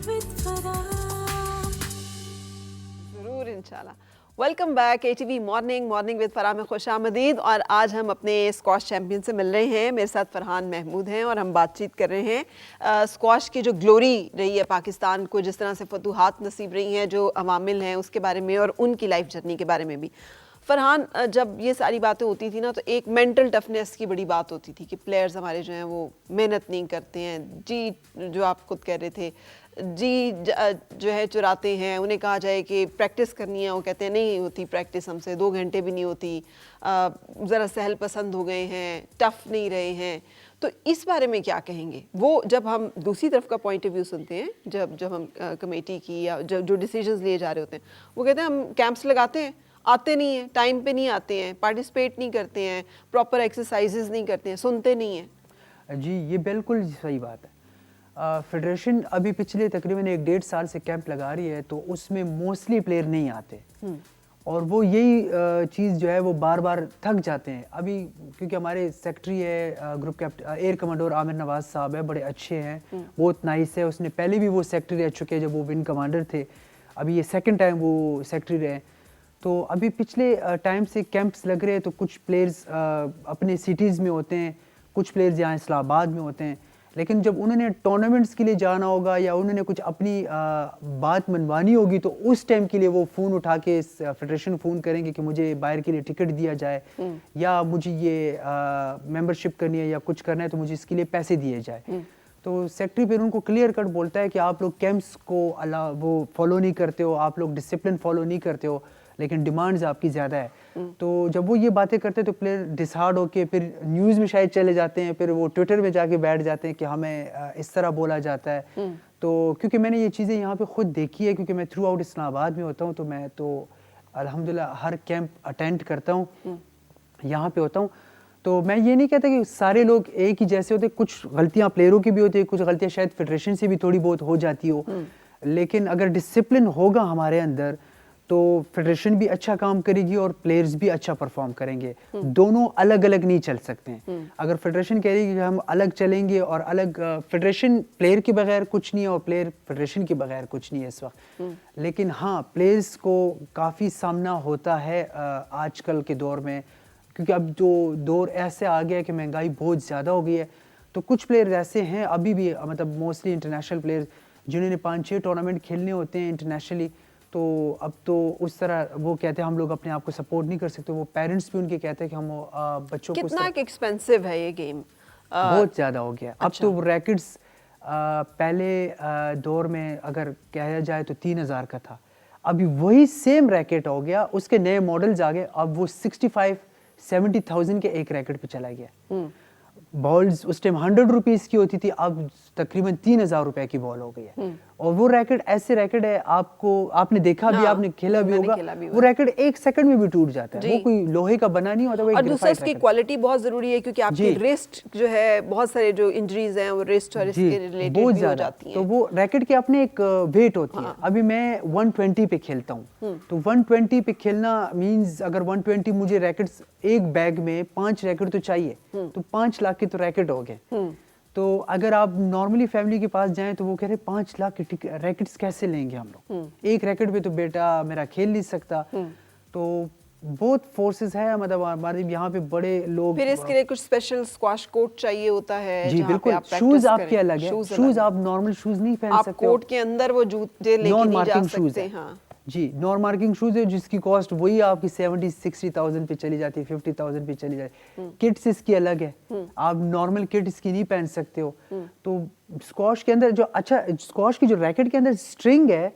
ضرور انشاءاللہ. Welcome back A T V morning with Farah میں خوش آمدید. اور آج ہم اپنے اسکواش چیمپئن سے مل رہے ہیں. میرے ساتھ فرحان محمود ہیں اور ہم بات چیت کر رہے ہیں اسکواش کی جو گلوری رہی ہے پاکستان کو, جس طرح سے فتوحات نصیب رہی ہیں, جو عوامل ہیں اس کے بارے میں اور ان کی لائف جرنی کے بارے میں بھی. فرحان, جب یہ ساری باتیں ہوتی تھی نا تو ایک مینٹل ٹفنس کی بڑی بات ہوتی تھی کہ پلیئرز ہمارے جو ہیں وہ محنت نہیں کرتے ہیں جی, جو آپ خود کہہ رہے تھے جی جو ہے چراتے ہیں. انہیں کہا جائے کہ پریکٹس کرنی ہے, وہ کہتے ہیں نہیں ہوتی پریکٹس ہم سے, 2 گھنٹے بھی نہیں ہوتی, ذرا سہل پسند ہو گئے ہیں, ٹف نہیں رہے ہیں. تو اس بارے میں کیا کہیں گے؟ وہ جب ہم دوسری طرف کا پوائنٹ آف ویو سنتے ہیں, جب ہم کمیٹی کی یا جو ڈیسیجنز لیے جا رہے ہوتے ہیں, وہ کہتے ہیں ہم کیمپس لگاتے ہیں, آتے نہیں ہیں, ٹائم پہ نہیں آتے ہیں, پارٹیسپیٹ نہیں کرتے ہیں, پراپر ایکسرسائزز نہیں کرتے ہیں, سنتے نہیں ہیں. جی یہ بالکل صحیح بات ہے. فیڈریشن ابھی پچھلے تقریباً 1-1.5 سال سے کیمپ لگا رہی ہے, تو اس میں موسٹلی پلیئر نہیں آتے, اور وہ یہی چیز جو ہے وہ بار بار تھک جاتے ہیں. ابھی کیونکہ ہمارے سیکٹری ہے گروپ کیپٹن ایئر کمانڈر عامر نواز صاحب ہے, بڑے اچھے ہیں, بہت نائس ہے. اس نے پہلے بھی وہ سیکٹری رہ چکے جب وہ ون کمانڈر تھے, ابھی یہ سیکنڈ ٹائم وہ سیکٹری رہے. تو ابھی پچھلے ٹائم سے کیمپس لگ رہے ہیں, تو کچھ پلیئرز اپنے سٹیز میں ہوتے ہیں, کچھ پلیئرز یہاں اسلام آباد میں ہوتے ہیں. لیکن جب انہوں نے ٹورنامنٹس کے لیے جانا ہوگا یا انہوں نے کچھ اپنی بات منوانی ہوگی, تو اس ٹائم کے لیے وہ فون اٹھا کے فیڈریشن فون کریں گے کہ مجھے باہر کے لیے ٹکٹ دیا جائے, یا مجھے یہ ممبرشپ کرنی ہے یا کچھ کرنا ہے تو مجھے اس کے لیے پیسے دیے جائے. تو سیکٹری پھر ان کو کلیئر کٹ بولتا ہے کہ آپ لوگ کیمپس کو وہ فالو نہیں کرتے ہو, آپ لوگ ڈسپلن فالو نہیں کرتے ہو, لیکن ڈیمانڈز آپ کی زیادہ ہے. تو جب وہ یہ باتیں کرتے ہیں تو پلیئر ڈسہارڈ ہو کے پھر نیوز میں شاید چلے جاتے ہیں, پھر وہ ٹویٹر میں جا کے بیٹھ جاتے ہیں کہ ہمیں اس طرح بولا جاتا ہے. تو کیونکہ میں نے یہ چیزیں یہاں پہ خود دیکھی ہے, کیونکہ میں تھرو آؤٹ اسلام آباد میں ہوتا ہوں, تو میں تو الحمدللہ ہر کیمپ اٹینڈ کرتا ہوں, یہاں پہ ہوتا ہوں. تو میں یہ نہیں کہتا کہ سارے لوگ ایک ہی جیسے ہوتے, کچھ غلطیاں پلیئروں کی بھی ہوتی ہیں, کچھ غلطیاں شاید فیڈریشن سے بھی تھوڑی بہت ہو جاتی ہو, لیکن اگر ڈسپلن ہوگا ہمارے اندر تو فیڈریشن بھی اچھا کام کرے گی اور پلیئرز بھی اچھا پرفارم کریں گے. دونوں الگ الگ نہیں چل سکتے ہیں. اگر فیڈریشن کہہ رہی ہے کہ ہم الگ چلیں گے, اور الگ فیڈریشن پلیئر کے بغیر کچھ نہیں ہے اور پلیئر فیڈریشن کے بغیر کچھ نہیں ہے اس وقت, لیکن ہاں پلیئرز کو کافی سامنا ہوتا ہے آج کل کے دور میں, کیونکہ اب جو دور ایسے آ گیا ہے کہ مہنگائی بہت زیادہ ہو گئی ہے. تو کچھ پلیئرز ایسے ہیں ابھی بھی, مطلب موسٹلی انٹرنیشنل پلیئرز جنہوں نے 5-6 ٹورنامنٹ کھیلنے ہوتے ہیں انٹرنیشنلی, تو اب تو اس طرح وہ کہتے ہیں ہم لوگ اپنے آپ کو سپورٹ نہیں کر سکتے. وہ پیرنٹس بھی ان کے کہتے ہیں کہ ہم بچوں کو, کتنا ایکسپینسو ہے یہ گیم؟ بہت زیادہ ہو گیا. اب تو ریکٹس پہلے دور میں اگر کہا جائے تو 3,000 کا تھا, ابھی وہی سیم ریکٹ ہو گیا, اس کے نئے ماڈلز آ گئے, اب وہ 65-70,000 کے ایک ریکٹ پہ چلا گیا. بالز اس ٹائم 100 روپیز کی ہوتی تھی, اب تقریباً 3,000 روپے کی بال ہو گئی ہے. اور وہ ریکٹ ایسے ریکٹ ہے, آپ نے دیکھا بھی, آپ نے کھیلا بھی ہوگا, وہ ریکٹ 1 سیکنڈ میں بھی ٹوٹ جاتا ہے. وہ کوئی لوہے کا بنا نہیں ہوتا, وہ اور دوسرا اس کی کوالٹی بہت ضروری ہے, کیونکہ آپ کی ریسٹ جو ہے, بہت سارے جو انجریز ہیں وہ ریسٹ اور اس کے ریلیٹڈ بھی ہو جاتی ہیں. تو وہ ریکٹ کے اپنے ایک ویٹ ہوتی ہے. ابھی میں 120 پہ کھیلتا ہوں, تو 120 پہ کھیلنا مینز اگر 120 مجھے ریکٹس ایک بیگ میں 5 ریکٹ تو چاہیے, تو 5 لاکھ کے تو ریکٹ ہو گئے. تو اگر آپ نارملی فیملی کے پاس جائیں تو وہ کہہ رہے 5 لاکھ کے ریکٹس کیسے لیں گے ہم لوگ, ایک ریکٹ پہ تو بیٹا میرا کھیل نہیں سکتا. تو بہت فورسز ہے, مطلب ہمارے یہاں پہ بڑے لوگ, پھر اس کے لیے کچھ اسپیشل اسکواش کوٹ چاہیے ہوتا ہے. جی بالکل, شوز آپ کے الگ ہے, شوز آپ نارمل شوز نہیں پہن سکتے, آپ کورٹ کے اندر وہ جوتے لے کے نہیں جا سکتے. ہاں جی, نان مارکنگ شوز ہے جس کی کاسٹ وہی آپ کی 70-60,000 پہ چلی جاتی ہے, 50,000 پہ چلی جاتی ہے. کٹس اس کی الگ ہے, آپ نارمل کٹ اس کی نہیں پہن سکتے ہو. تو اسکواش کے اندر جو اچھا, اسکواش کی جو ریکٹ کے اندر اسٹرنگ ہے,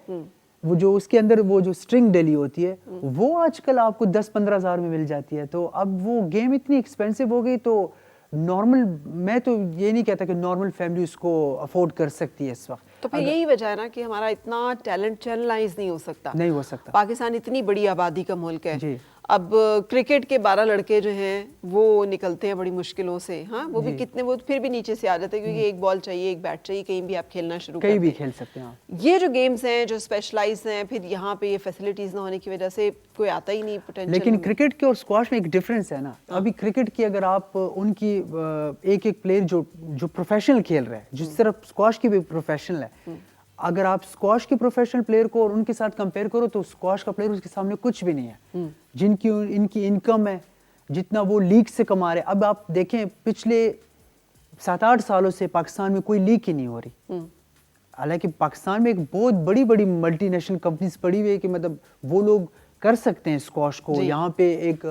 وہ جو اس کے اندر وہ جو اسٹرنگ ڈلی ہوتی ہے, وہ آج کل آپ کو 10-15 ہزار میں مل جاتی ہے. تو اب وہ گیم اتنی ایکسپینسو ہو گئی, تو نارمل, میں تو یہ نہیں کہتا کہ نارمل فیملی اس کو افورڈ کر سکتی ہے اس وقت. تو پھر یہی وجہ ہے نا کہ ہمارا اتنا ٹیلنٹ چینلائز نہیں ہو سکتا. نہیں ہو سکتا. پاکستان اتنی بڑی آبادی کا ملک ہے. جی. اب کرکٹ کے 12 لڑکے جو ہیں وہ نکلتے ہیں بڑی مشکلوں سے, ہاں وہ بھی کتنے, وہ پھر بھی نیچے سے آ جاتے ہیں, کیونکہ ایک بال چاہیے, ایک بیٹ چاہیے, کہیں بھی آپ کھیلنا شروع کرتے ہیں, کہیں بھی کھیل سکتے ہیں. یہ جو گیمز ہیں جو اسپیشلائز ہیں, پھر یہاں پہ یہ فیسلٹیز نہ ہونے کی وجہ سے کوئی آتا ہی نہیں پوٹینشیل. لیکن کرکٹ کے اور اسکواش میں ایک ڈفرینس ہے نا. ابھی کرکٹ کی اگر آپ ان کی ایک پلیئر جو پروفیشنل کھیل رہا ہے, جس طرح اسکواش کی بھی پروفیشنل ہے, اگر آپ اسکواش کے پروفیشنل پلیئر کو اور ان کے ساتھ کمپیئر کرو تو اسکواش کا پلیئر اس کے سامنے کچھ بھی نہیں ہے. جن کی ان کی انکم ہے جتنا وہ لیگ سے کما رہے. اب آپ دیکھیں پچھلے 7-8 سالوں سے پاکستان میں کوئی لیگ ہی نہیں ہو رہی. حالانکہ پاکستان میں ایک بہت بڑی بڑی ملٹی نیشنل کمپنیز پڑی ہوئی ہے کہ مطلب وہ لوگ کر سکتے ہیں اسکواش کو, یہاں پہ ایک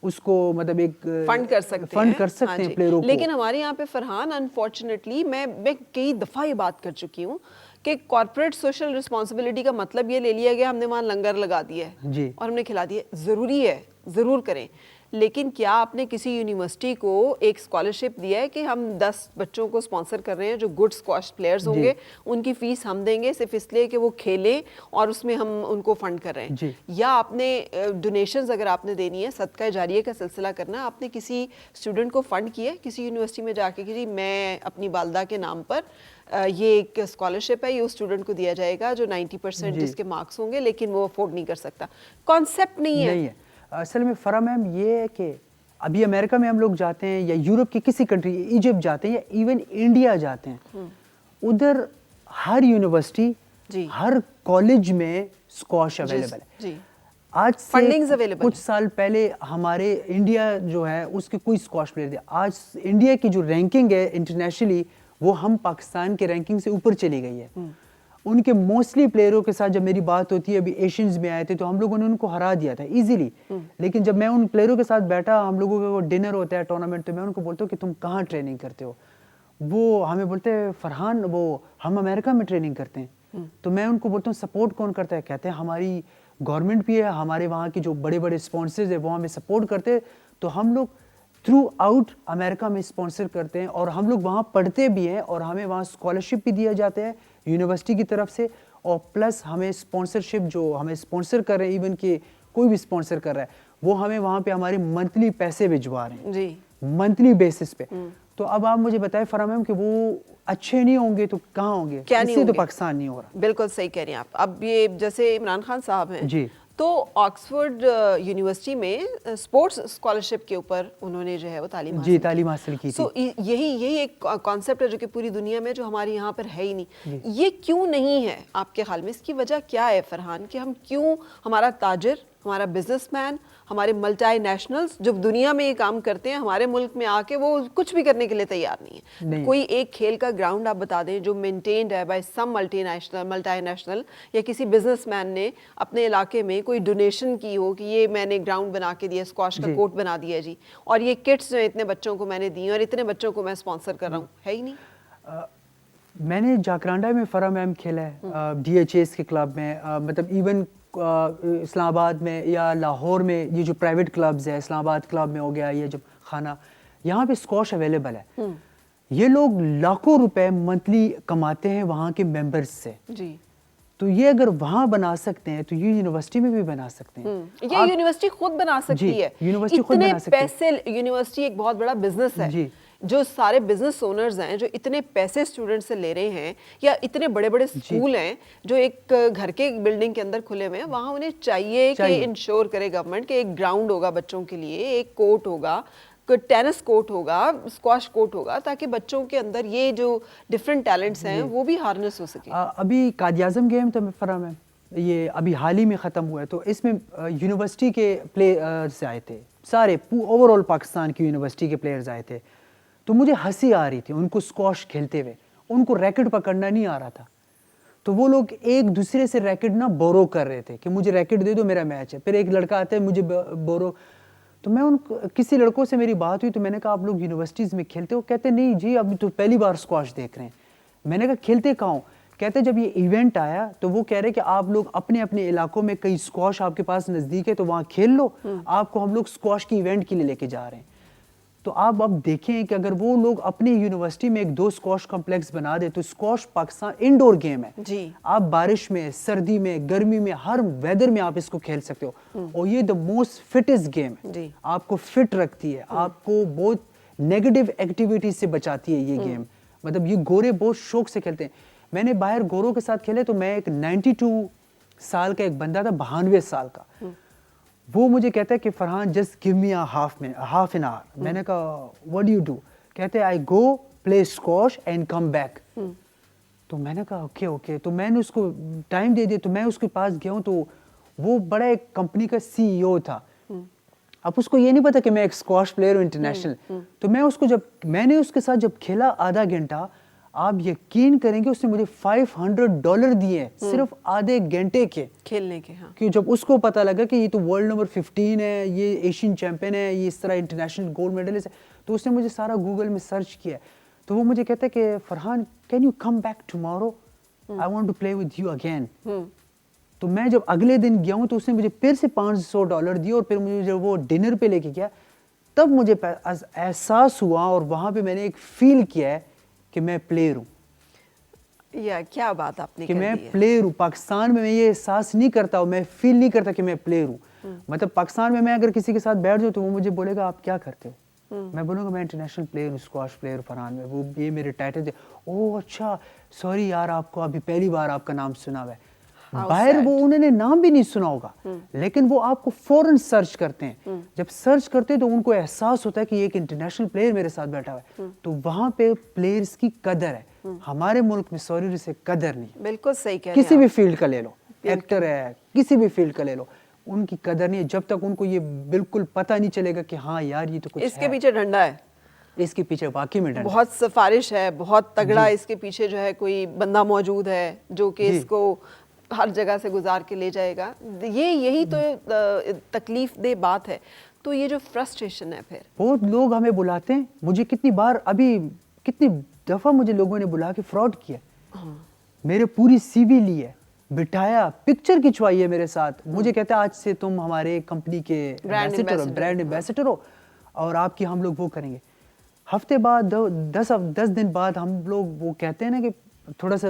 اس کو مطلب ایک فنڈ کر سکتے ہیں پلیئروں کو. لیکن ہمارے یہاں پہ فرحان انفارچونیٹلی میں کئی دفعہ یہ بات کر چکی ہوں کہ کارپوریٹ سوشل رسپانسبلٹی کا مطلب یہ لے لیا گیا ہم نے وہاں لنگر لگا دیا ہے اور ہم نے کھلا دیا. ضروری ہے, ضرور کریں, لیکن کیا آپ نے کسی یونیورسٹی کو ایک اسکالرشپ دیا ہے کہ ہم 10 بچوں کو اسپانسر کر رہے ہیں جو گڈ اسکواش پلیئرز ہوں گے, ان کی فیس ہم دیں گے صرف اس لیے کہ وہ کھیلیں اور اس میں ہم ان کو فنڈ کر رہے ہیں؟ یا آپ نے ڈونیشنز اگر آپ نے دینی ہے, صدقہ جاریہ کا سلسلہ کرنا, آپ نے کسی اسٹوڈنٹ کو فنڈ کیا ہے کسی یونیورسٹی میں جا کے کہ جی میں اپنی والدہ کے نام پر یہ ایک اسکالرشپ ہے, یہ اس اسٹوڈنٹ کو دیا جائے گا جو 90% جس کے مارکس ہوں گے لیکن وہ افورڈ نہیں کر سکتا؟ کانسیپٹ نہیں ہے. اصل میں فرا میم یہ ہے کہ ابھی امریکہ میں ہم لوگ جاتے ہیں یا یورپ کی کسی کنٹری, ایجپٹ جاتے ہیں یا ایون انڈیا جاتے ہیں, ادھر ہر یونیورسٹی ہر کالج میں اسکواش اویلیبل ہے. آج سے کچھ سال پہلے ہمارے انڈیا جو ہے اس کے کوئی اسکواش پلیئر تھے. آج انڈیا کی جو رینکنگ ہے انٹرنیشنلی وہ ہم پاکستان کے رینکنگ سے اوپر چلی گئی ہے. ان کے موسٹلی پلیئروں کے ساتھ جب میری بات ہوتی ہے, ابھی ایشینز میں آئے تھے تو ہم لوگوں نے ان کو ہرا دیا تھا ایزیلی, لیکن جب میں ان پلیئروں کے ساتھ بیٹھا, ہم لوگوں کا وہ ڈنر ہوتا ہے ٹورنامنٹ, تو میں ان کو بولتا ہوں کہ تم کہاں ٹریننگ کرتے ہو؟ وہ ہمیں بولتے ہیں فرحان وہ ہم امریکہ میں ٹریننگ کرتے ہیں. تو میں ان کو بولتا ہوں سپورٹ کون کرتا ہے؟ کہتے ہیں ہماری گورنمنٹ بھی ہے, ہمارے وہاں کی جو بڑے بڑے اسپانسرز ہیں وہ ہمیں سپورٹ کرتے ہیں, تو ہم لوگ تھرو آؤٹ امریکہ میں اسپانسر کرتے ہیں اور ہم لوگ وہاں پڑھتے بھی ہیں اور ہمیں وہاں اسکالرشپ بھی دیا جاتا ہے یونیورسٹی کی طرف سے, اور پلس ہمیں اسپانسرشپ جو ہمیں اسپانسر کر رہے ہیں, ایون کہ کوئی بھی اسپانسر کر رہا ہے وہ ہمیں وہاں پہ ہمارے منتھلی پیسے بھجوا رہے ہیں منتھلی بیسس پہ. تو اب آپ مجھے بتائیں فرا میم کہ وہ اچھے نہیں ہوں گے تو کہاں ہوں گے؟ اس سے تو پاکستان نہیں ہو رہا. بالکل صحیح کہہ رہے ہیں آپ. اب یہ جیسے عمران خان صاحب ہیں تو آکسفورڈ یونیورسٹی میں اسپورٹس اسکالرشپ کے اوپر انہوں نے جو ہے وہ تعلیم حاصل کی تھی. یہی ایک کانسیپٹ ہے جو کہ پوری دنیا میں جو ہمارے یہاں پر ہے ہی نہیں. یہ کیوں نہیں ہے آپ کے خیال میں؟ اس کی وجہ کیا ہے فرحان کہ ہم کیوں, ہمارا تاجر, ہمارا بزنس مین, ہمارے ملٹی نیشنلز جو دنیا میں یہ کام کرتے ہیں, ہمارے ملک میں آ کے وہ کچھ بھی کرنے کے لیے تیار نہیں ہے؟ کوئی ایک کھیل کا گراؤنڈ آپ بتا دیں جو مینٹینڈ ہے بائی سم ملٹی نیشنل یا کسی بزنس مین نے اپنے علاقے میں کوئی ڈونیشن کی ہو کہ یہ میں نے گراؤنڈ بنا کے دیا, اسکواش کا کورٹ بنا دیا جی, اور یہ کٹس جو اتنے بچوں کو میں نے دی اور اتنے بچوں کو میں اسپانسر کر رہا ہوں. ہے ہی نہیں. میں نے جاکرانڈا میں فرا میم کھیلا ہے ڈی ایچ ایس کے کلب میں, مطلب ایون اسلام آباد میں یا لاہور میں یہ جو پرائیویٹ کلبز ہے, اسلام آباد کلب میں ہو گیا, یہ جب خانہ, یہاں پہ اسکواش اویلیبل ہے. یہ لوگ لاکھوں روپے منتھلی کماتے ہیں وہاں کے ممبرز سے. تو یہ اگر وہاں بنا سکتے ہیں تو یہ یونیورسٹی میں بھی بنا سکتے ہیں. یہ یونیورسٹی خود بنا سکتی ہے. اتنے پیسے, یونیورسٹی ایک بہت بڑا بزنس ہے. جو سارے بزنس اونرز ہیں جو اتنے پیسے اسٹوڈنٹ سے لے رہے ہیں, یا اتنے بڑے بڑے اسکول ہیں جو ایک گھر کے بلڈنگ کے اندر کھلے ہوئے ہیں, وہاں انہیں چاہیے کہ انشور کرے گورنمنٹ کہ ایک گراؤنڈ ہوگا بچوں کے لیے, ایک کورٹ ہوگا, ٹینس کورٹ ہوگا, اسکواش کورٹ ہوگا, تاکہ بچوں کے اندر یہ جو ڈفرینٹ ٹیلنٹس ہیں وہ بھی ہارنس ہو سکے. ابھی قائد اعظم گیم تو فرا میم یہ ابھی حال ہی میں ختم ہوا ہے, تو اس میں یونیورسٹی کے پلیئرز آئے تھے, سارے اوور آل پاکستان کی یونیورسٹی کے پلیئرز آئے تھے. تو مجھے ہنسی آ رہی تھی ان کو اسکواش کھیلتے ہوئے, ان کو ریکٹ پکڑنا نہیں آ رہا تھا. تو وہ لوگ ایک دوسرے سے ریکٹ نہ بورو کر رہے تھے کہ مجھے ریکٹ دے دو میرا میچ ہے. پھر ایک لڑکا آتا ہے مجھے بورو, تو میں کسی لڑکوں سے میری بات ہوئی تو میں نے کہا آپ لوگ یونیورسٹیز میں کھیلتے ہو؟ کہتے نہیں جی ابھی تو پہلی بار اسکواش دیکھ رہے ہیں. میں نے کہا کھیلتے کہاں ہوں؟ کہتے جب یہ ایونٹ آیا تو وہ کہہ رہے کہ آپ لوگ اپنے اپنے علاقوں میں کئی اسکواش آپ کے پاس نزدیک ہے تو وہاں کھیل لو, آپ کو ہم لوگ اسکواش کی ایونٹ کے لیے لے کے جا رہے ہیں. تو آپ اب دیکھیں کہ اگر وہ لوگ اپنی یونیورسٹی میں 1-2 اسکواش کمپلیکس بنا دے تو اسکواش پاکستان انڈور گیم ہے. آپ بارش میں, سردی میں, گرمی میں, ہر ویدر میں آپ اس کو کھیل سکتے ہو, اور یہ دا موسٹ فٹسٹ گیم ہے. آپ کو فٹ رکھتی ہے, آپ کو بہت نیگیٹو ایکٹیویٹیز سے بچاتی ہے یہ گیم. مطلب یہ گورے بہت شوق سے کھیلتے ہیں. میں نے باہر گوروں کے ساتھ کھیلے تو میں ایک 92 سال کا ایک بندہ تھا, 92 سال کا, وہ مجھے کہتا ہے کہ Farhan just give me half an hour. میں نے کہا واٹ ڈو یو ڈو؟ کہتے آئی گو پلے اسکواش اینڈ کم بیک. تو میں نے کہا اوکے تو میں نے اس کو ٹائم دے دیا. تو میں اس کے پاس گیا ہوں, تو وہ بڑا ایک کمپنی کا CEO تھا. اب اس کو یہ نہیں پتا کہ میں ایک اسکواش پلیئر ہوں انٹرنیشنل. تو میں نے اس کے ساتھ جب کھیلا آدھا گھنٹہ, آپ یقین کریں گے اس نے مجھے $500 دیے صرف آدھے گھنٹے کے کھیلنے کے. ہاں, کہ جب اس کو پتا لگا کہ یہ تو ورلڈ نمبر 15 ہے, یہ ایشین چیمپئن ہے, یہ اس طرح انٹرنیشنل گولڈ میڈلسٹ ہے, تو اس نے مجھے سارا گوگل میں سرچ کیا. تو وہ مجھے کہتا ہے کہ Farhan can you come back tomorrow, I want to play with you again. تو میں جب اگلے دن گیا ہوں تو اس نے مجھے پھر سے $500 دیے, اور پھر مجھے جب وہ ڈنر پہ لے کے گیا تب مجھے احساس ہوا, اور وہاں پہ میں نے ایک فیل کیا ہے کہ میں پلیئر ہوں. یا کیا بات آپ نے کہ کر میں دی ہے. پلیئر ہوں. پاکستان میں یہ احساس نہیں کرتا, میں فیل نہیں کرتا کہ میں پلیئر ہوں. مطلب پاکستان میں اگر کسی کے ساتھ بیٹھ جاؤں تو وہ مجھے بولے گا آپ کیا کرتے ہو, میں بولوں گا میں انٹرنیشنل پلیئر ہوں, اسکواش پلیئر فرحان میں, وہ یہ میرے ٹائٹل تھے. اوہ اچھا, سوری یار آپ کو ابھی پہلی بار آپ کا نام سنا ہوا ہے. باہر وہ انہوں نے نام بھی نہیں سنا ہوگا, لیکن وہ آپ کو فوراً سرچ کرتے ہیں. جب سرچ کرتے ہیں تو ان کو احساس ہوتا ہے کہ ایک انٹرنیشنل پلیئر میرے ساتھ بیٹھا ہوا ہے. تو وہاں پہ پلیئرز کی قدر ہے. ہمارے ملک میں سوری سے قدر نہیں. بالکل صحیح کہہ رہے ہیں کسی بھی فیلڈ کا لے لو, ایکٹر ہے, کسی بھی فیلڈ کا لے لو, ان کی قدر نہیں ہے جب تک ان کو یہ بالکل پتہ نہیں چلے گا کہ ہاں یار یہ تو کچھ ہے. اس کے پیچھے ڈنڈا ہے, اس کے پیچھے واقعی میں ڈنڈا, بہت سفارش ہے, بہت تگڑا اس کے پیچھے جو ہے کوئی بندہ موجود ہے جو کہ اس کو ہر جگہ سے گزار کے لے جائے گا. یہی تو تکلیف دہ بات ہے. تو یہ جو فرسٹریشن ہے, پھر بہت لوگ ہمیں بلاتے ہیں, مجھے کتنی دفعہ مجھے لوگوں نے بلا کے فراڈ کیا, میرے پوری سی وی لی ہے, بٹھایا, پکچر کھنچوائی ہے میرے ساتھ, مجھے کہتا ہے آج سے تم ہمارے کمپنی کے برانڈ ایمبیسڈر ہو اور آپ کی ہم لوگ وہ کریں گے. ہفتے بعد 10 دن بعد ہم لوگ وہ کہتے ہیں نا کہ تھوڑا سا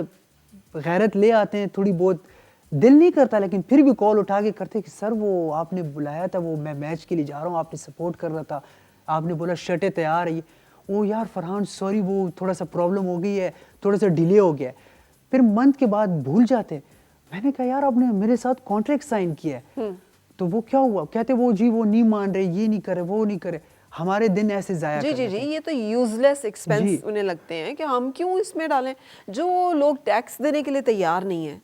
غیرت لے آتے ہیں, تھوڑی بہت دل نہیں کرتا, لیکن پھر بھی کال اٹھا کے کرتے کہ سر وہ آپ نے بلایا تھا, وہ میں میچ کے لیے جا رہا ہوں, آپ نے سپورٹ کر رہا تھا, آپ نے بولا شرٹیں تیار ہے. او یار فرحان سوری وہ تھوڑا سا پرابلم ہو گئی ہے, تھوڑا سا ڈیلے ہو گیا ہے. پھر منتھ کے بعد بھول جاتے. میں نے کہا یار آپ نے میرے ساتھ کانٹریکٹ سائن کیا ہے, تو وہ کیا ہوا؟ کہتے وہ جی وہ نہیں مان رہے, یہ نہیں کرے, وہ نہیں کرے. ہمارے دن ایسے ضائع کر دیتے ہیں. یہ تو یوزلیس ایکسپینس انہیں لگتے ہیں کہ ہم کیوں اس میں ڈالیں. جو لوگ ٹیکس دینے کے لیے تیار نہیں ہیں,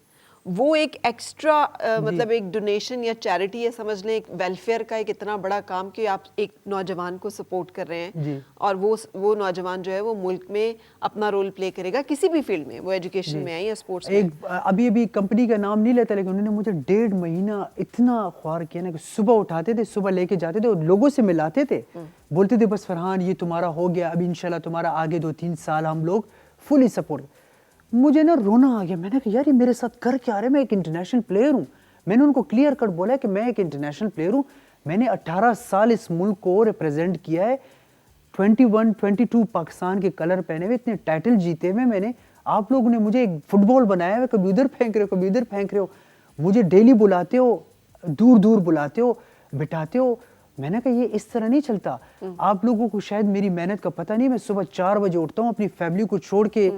وہ ایک ایکسٹرا مطلب ایک ڈونیشن یا چیریٹی ہے سمجھ لیں, ایک ویلفیئر کا ایک اتنا بڑا کام کہ آپ ایک نوجوان کو سپورٹ کر رہے ہیں, اور وہ نوجوان جو ہے وہ ملک میں اپنا رول پلے کرے گا کسی بھی فیلڈ میں, وہ ایجوکیشن میں ہے یا اسپورٹس میں. ابھی کمپنی کا نام نہیں لیتا, لیکن انہوں نے مجھے 1.5 مہینہ اتنا خوار کیا نا کہ صبح اٹھاتے تھے, صبح لے کے جاتے تھے اور لوگوں سے ملاتے تھے, بولتے تھے بس فرحان یہ تمہارا ہو گیا, ابھی انشاءاللہ تمہارا آگے 2-3 سال ہم لوگ فلی سپورٹ. مجھے نا رونا آ گیا, میں نے کہا یار یہ میرے ساتھ کر کیا رہے, میں ایک انٹرنیشنل پلیئر ہوں. میں نے ان کو کلیئر کٹ بولا کہ میں ایک انٹرنیشنل پلیئر ہوں, میں نے 18 سال اس ملک کو ریپرزینٹ کیا ہے, 21-22 پاکستان کے کلر پہنے ہوئے, اتنے ٹائٹل جیتے ہوئے میں نے. آپ لوگوں نے مجھے ایک فٹ بال بنایا ہے, کبھی ادھر پھینک رہے ہو, کبھی ادھر پھینک رہے ہو, مجھے ڈیلی بلاتے ہو, دور دور بلاتے ہو, بٹھاتے ہو. میں نے کہا یہ اس طرح نہیں چلتا. آپ لوگوں کو شاید میری محنت کا پتہ نہیں, میں صبح 4 بجے اٹھتا ہوں, اپنی فیملی کو چھوڑ کے,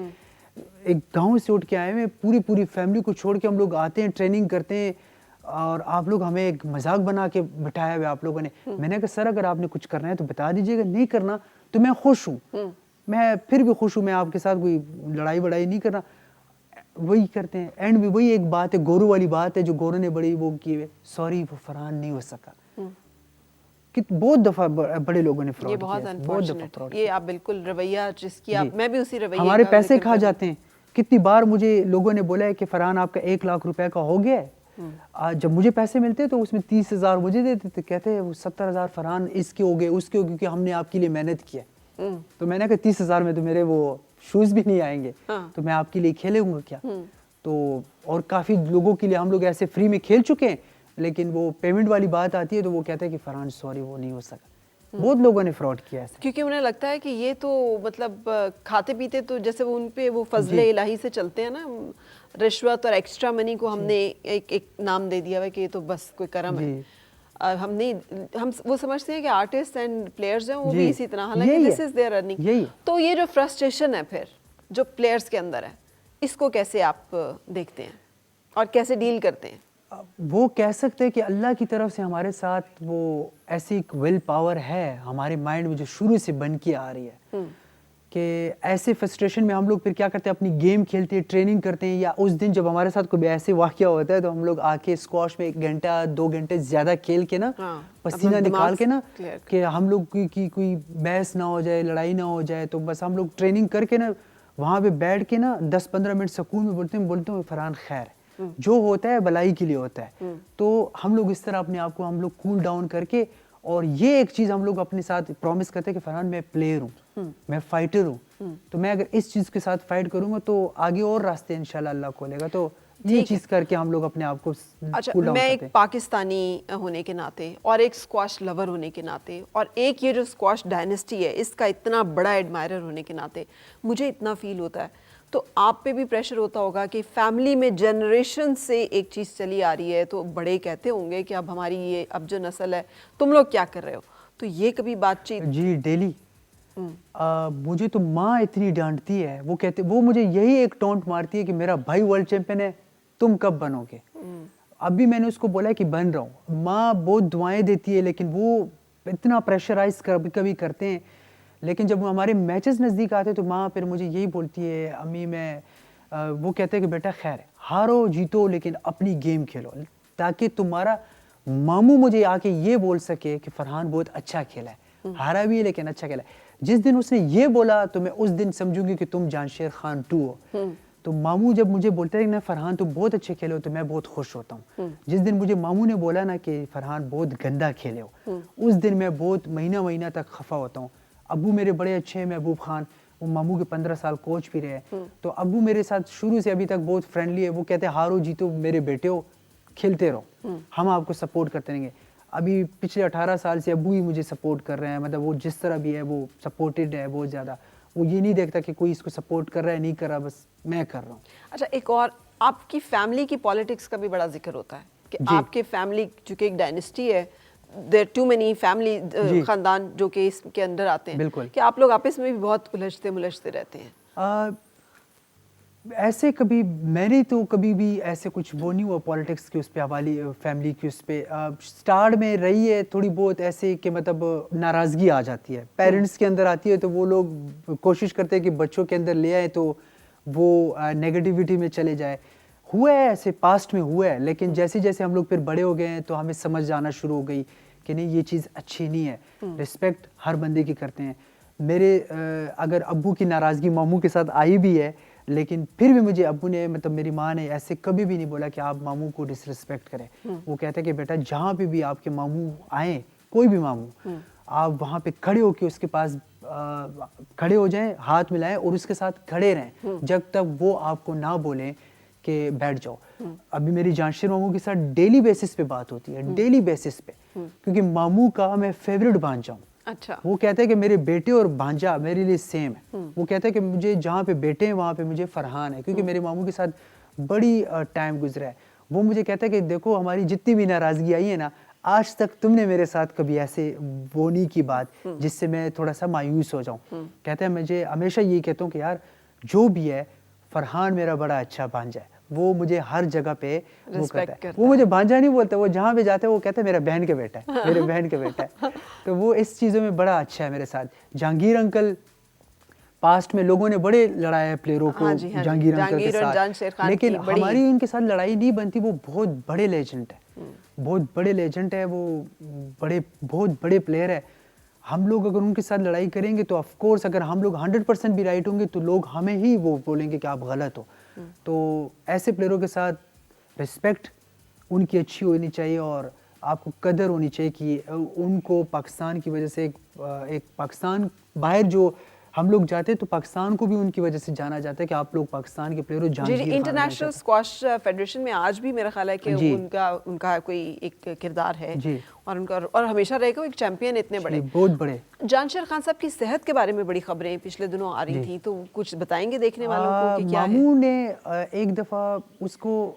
ایک گاؤں سے اٹھ کے آئے ہوئے, پوری فیملی کو چھوڑ کے ہم لوگ آتے ہیں, ٹریننگ کرتے ہیں, اور آپ لوگ ہمیں ایک مذاق بنا کے بٹھایا ہوا آپ لوگوں نے. میں نے کہا سر اگر آپ نے کچھ کرنا ہے تو بتا دیجیے گا, نہیں کرنا تو میں خوش ہوں, میں پھر بھی خوش ہوں, میں آپ کے ساتھ کوئی لڑائی وڑائی نہیں کرنا. وہی کرتے ہیں, اینڈ بھی وہی ایک بات ہے, گورو والی بات ہے جو گورو نے بڑی وہ کی ہے, سوری وہ فرحان نہیں ہو سکا. بہت دفعہ بڑے لوگوں نے فراڈ کیا, بہت دفعہ فراڈ. یہ آپ بالکل رویہ جس کی آپ, میں بھی اسی رویے, ہمارے پیسے کھا جاتے ہیں. کتنی بار مجھے لوگوں نے بولا ہے کہ فرحان آپ کا 1 لاکھ روپے کا ہو گیا ہے. جب مجھے پیسے ملتے تو اس میں 30,000 مجھے دیتے تھے, کہتے ہیں وہ 70,000 فرحان اس کے ہو گئے, اس کے ہو, کیونکہ ہم نے آپ کے لیے محنت کی ہے. تو میں نے کہا 30,000 میں تو میرے وہ شوز بھی نہیں آئیں گے, تو میں آپ کے لیے کھیلے ہوں گا کیا. تو اور کافی لوگوں کے لیے ہم لوگ ایسے فری میں کھیل چکے ہیں, لیکن وہ پیمنٹ والی بات آتی ہے تو وہ کہتے ہیں کہ فرحان سوری وہ نہیں ہو سکا. بہت لوگوں نے فراڈ کیا ہے, کیونکہ انہیں لگتا ہے کہ یہ تو مطلب کھاتے پیتے تو جیسے وہ ان پہ وہ فضل الہی سے چلتے ہیں نا, رشوت اور ایکسٹرا منی کو ہم نے ایک نام دے دیا ہے کہ یہ تو بس کوئی کرم ہے. ہم وہ سمجھتے ہیں کہ آرٹسٹ اینڈ پلیئرز ہیں وہ بھی اسی طرح, حالانکہ دس از دیئر ارننگ. تو یہ جو فرسٹریشن ہے پھر جو پلیئرز کے اندر ہے, اس کو کیسے آپ دیکھتے ہیں اور کیسے ڈیل کرتے ہیں؟ وہ کہہ سکتے ہیں کہ اللہ کی طرف سے ہمارے ساتھ وہ ایسی ایک ول پاور ہے ہمارے مائنڈ میں جو شروع سے بن کے آ رہی ہے, کہ ایسے فرسٹریشن میں ہم لوگ پھر کیا کرتے ہیں, اپنی گیم کھیلتے ہیں, ٹریننگ کرتے ہیں, یا اس دن جب ہمارے ساتھ کوئی ایسے واقعہ ہوتا ہے تو ہم لوگ آ کے اسکواش میں 1 گھنٹہ 2 گھنٹے زیادہ کھیل کے نا, پسینہ نکال کے نا, کہ ہم لوگ کی کوئی بحث نہ ہو جائے, لڑائی نہ ہو جائے, تو بس ہم لوگ ٹریننگ کر کے نا وہاں پہ بیٹھ کے نا 10-15 منٹ سکون میں بولتے ہیں فرحان خیر, جو ہوتا ہے بھلائی کے لیے ہوتا ہے. تو ہم لوگ اس طرح اپنے آپ کو ہم لوگ کول ڈاؤن کر کے, اور یہ ایک چیز ہم لوگ اپنے ساتھ پرومس کرتے ہیں کہ فرحان میں پلیئر ہوں, میں فائٹر ہوں, تو میں اگر اس چیز کے ساتھ فائٹ کروں گا تو آگے اور راستے انشاءاللہ اللہ کھولے گا. تو یہ چیز کر کے ہم لوگ اپنے آپ کو اچھا, کول ڈاؤن میں کرتے ایک پاکستانی ہونے کے ناطے اور ایک اسکواش لور ہونے کے ناطے اور ایک یہ جو اسکواش ڈائنسٹی ہے اس کا اتنا بڑا ایڈمائرر ہونے کے ناطے مجھے اتنا فیل ہوتا ہے, تو آپ پہ بھی پریشر ہوتا ہوگا کہ فیملی میں جنریشن سے ایک چیز چلی آ رہی ہے, تو بڑے کہتے ہوں گے کہ اب ہماری یہ اب جو نسل ہے تم لوگ کیا کر رہے ہو, تو یہ کبھی بات چیت؟ جی ڈیلی مجھے تو ماں اتنی ڈانٹتی ہے, وہ مجھے یہی ایک ٹونٹ مارتی ہے کہ میرا بھائی ورلڈ چیمپئن ہے, تم کب بنو گے. ابھی میں نے اس کو بولا ہے کہ بن رہا ہوں. ماں بہت دعائیں دیتی ہے لیکن وہ اتنا پریشرائز کبھی کرتے ہیں, لیکن جب ہمارے میچز نزدیک آتے تو ماں پھر مجھے یہی بولتی ہے امی وہ کہتے ہیں کہ بیٹا خیر ہارو جیتو لیکن اپنی گیم کھیلو, تاکہ تمہارا ماموں مجھے آ کے یہ بول سکے کہ فرحان بہت اچھا کھیلا ہے, ہارا بھی ہے لیکن اچھا کھیلا ہے. جس دن اس نے یہ بولا تو میں اس دن سمجھوں گی کہ تم جانشیر خان 2 ہو. تو ماموں جب مجھے بولتا ہے کہ فرحان تو بہت اچھے کھیلے ہو تو میں بہت خوش ہوتا ہوں. جس دن مجھے ماموں نے بولا نا کہ فرحان بہت گندا کھیلے ہو, اس دن میں بہت مہینہ تک خفا ہوتا ہوں. ابو میرے بڑے اچھے ہیں, محبوب خان, وہ ماموں کے 15 سال کوچ بھی رہے, تو ابو میرے ساتھ شروع سے ابھی تک بہت فرینڈلی ہے. وہ کہتے ہیں ہارو جیتو میرے بیٹے ہو, کھیلتے رہو, ہم آپ کو سپورٹ کرتے رہیں گے. ابھی پچھلے 18 سال سے ابو ہی مجھے سپورٹ کر رہے ہیں, مطلب وہ جس طرح بھی ہے وہ سپورٹڈ ہے بہت زیادہ. وہ یہ نہیں دیکھتا کہ کوئی اس کو سپورٹ کر رہا ہے نہیں کر رہا, بس میں کر رہا ہوں. اچھا, ایک اور آپ کی فیملی کی پالیٹکس کا بھی بڑا ذکر ہوتا ہے کہ آپ کے فیملی چونکہ ایک ڈائنسٹی ہے, دیر ٹو مینی فیملی خاندان جو کہ اس کے اندر آتے ہیں, کہ آپ لوگ آپس میں بھی بہت الجھتے رہتے ہیں. ایسے کبھی میں نے تو کبھی بھی ایسے کچھ وہ نہیں ہوا پالیٹکس کے اس پہ حوالی, فیملی کی اس پہ سٹارٹ میں رہی ہے تھوڑی بہت ایسے کہ مطلب ناراضگی آ جاتی ہے, پیرنٹس کے اندر آتی ہے, تو وہ لوگ کوشش کرتے ہیں کہ بچوں کے اندر لے آئے تو وہ نیگیٹیوٹی میں چلے جائے. ہوا ہے ایسے, پاسٹ میں ہوا ہے, لیکن جیسے جیسے ہم لوگ پھر بڑے ہو گئے ہیں تو ہمیں سمجھ جانا شروع ہو گئی کہ نہیں یہ چیز اچھی نہیں ہے. رسپیکٹ ہر بندے کی کرتے ہیں. میرے اگر ابو کی ناراضگی ماموں کے ساتھ آئی بھی ہے, لیکن پھر بھی مجھے ابو نے مطلب میری ماں نے ایسے کبھی بھی نہیں بولا کہ آپ ماموں کو ڈس رسپیکٹ کریں. وہ کہتے ہیں کہ بیٹا جہاں پہ بھی آپ کے ماموں آئیں, کوئی بھی ماموں, آپ وہاں پہ کھڑے ہو کے اس کے پاس کھڑے ہو جائیں, ہاتھ ملائیں اور اس کے ساتھ کھڑے رہیں جب تک وہ آپ کو نہ بولیں کہ بیٹھ جاؤ. ابھی میری جانشیر ماموں کے ساتھ ڈیلی بیسس پہ بات ہوتی ہے, ڈیلی بیسس پہ, کیونکہ ماموں کا میں فیوریٹ بانجا ہوں. اچھا, وہ کہتے ہیں کہ میرے بیٹے اور بانجا میرے لیے سیم ہے. وہ کہتے ہیں کہ مجھے جہاں پہ بیٹے ہیں وہاں پہ مجھے فرحان ہے, کیونکہ میرے ماموں کے ساتھ بڑی ٹائم گزرا ہے. وہ مجھے کہتا ہے کہ دیکھو ہماری جتنی بھی ناراضگی آئی ہے نا, آج تک تم نے میرے ساتھ کبھی ایسے وہ نہیں کی بات جس سے میں تھوڑا سا مایوس ہو جاؤں. کہتے ہیں مجھے ہمیشہ یہی کہتا ہوں کہ یار جو بھی ہے فرحان میرا بڑا اچھا بانجا ہے, وہ مجھے ہر جگہ پہ وہ کرتا ہے. وہ مجھے بانجا نہیں بولتا, وہ جہاں پہ جاتا ہے وہ کہتا ہے میرا بہن کا بیٹا ہے, میرے بہن کا بیٹا ہے. تو وہ اس چیزوں میں بڑا اچھا ہے میرے ساتھ. جہانگیر انکل, پاسٹ میں لوگوں نے بڑے لڑایا پلیئروں کو جہانگیر انکل کے ساتھ, لیکن ہماری ان کے ساتھ لڑائی نہیں بنتی. وہ بہت بڑے لیجنڈ ہے, بہت بڑے لیجنڈ ہے, وہ بہت بڑے پلیئر ہے. ہم لوگ اگر ان کے ساتھ لڑائی کریں گے تو آف کورس اگر ہم لوگ 100% بھی رائٹ ہوں گے تو لوگ ہمیں ہی وہ بولیں گے کہ آپ غلط ہو. تو ایسے پلیئروں کے ساتھ رسپیکٹ ان کی اچھی ہونی چاہیے, اور آپ کو قدر ہونی چاہیے کہ ان کو پاکستان کی وجہ سے ایک پاکستان باہر جو ہم لوگ جاتے ہیں تو پاکستان کو بھی ان کی وجہ سے جانا جاتا ہے کہ آپ لوگ پاکستان کے پلیئر ہو. جی, انٹرنیشنل اسکواش فیڈریشن میں آج بھی میرا خیال ہے کہ ان کا کوئی ایک کردار ہے, اور ان کا اور ہمیشہ رہے گا ایک چیمپئن اتنے بڑے, بہت بڑے. جانشیر خان صاحب کی صحت کے بارے میں بڑی خبریں پچھلے دنوں آ رہی تھیں, تو کچھ بتائیں گے دیکھنے والوں کو کہ کیا ہے؟ ماموں نے ایک دفعہ اس کو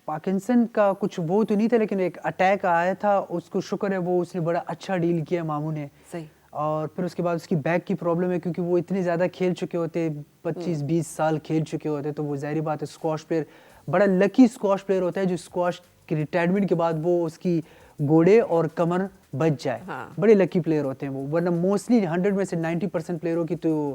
پارکنسن کا کچھ وہ تو نہیں تھا, لیکن ایک اٹیک آیا تھا, اس کو شکر ہے وہ اس نے بڑا اچھا ڈیل کیا ماموں نے. صحیح. اور پھر اس کے بعد اس کی بیک کی پرابلم ہے, کیونکہ وہ اتنے زیادہ کھیل چکے ہوتے, 25-20 سال کھیل چکے ہوتے, تو وہ ظاہری بات ہے اسکواش پلیئر بڑا لکی اسکواش پلیئر ہوتا ہے جو اسکواش کی ریٹائرمنٹ کے بعد وہ اس کی گوڑے اور کمر بچ جائے. بڑے لکی پلیئر ہوتے ہیں وہ, ورنہ موسٹلی 100 میں سے 90% پلیئروں کی تو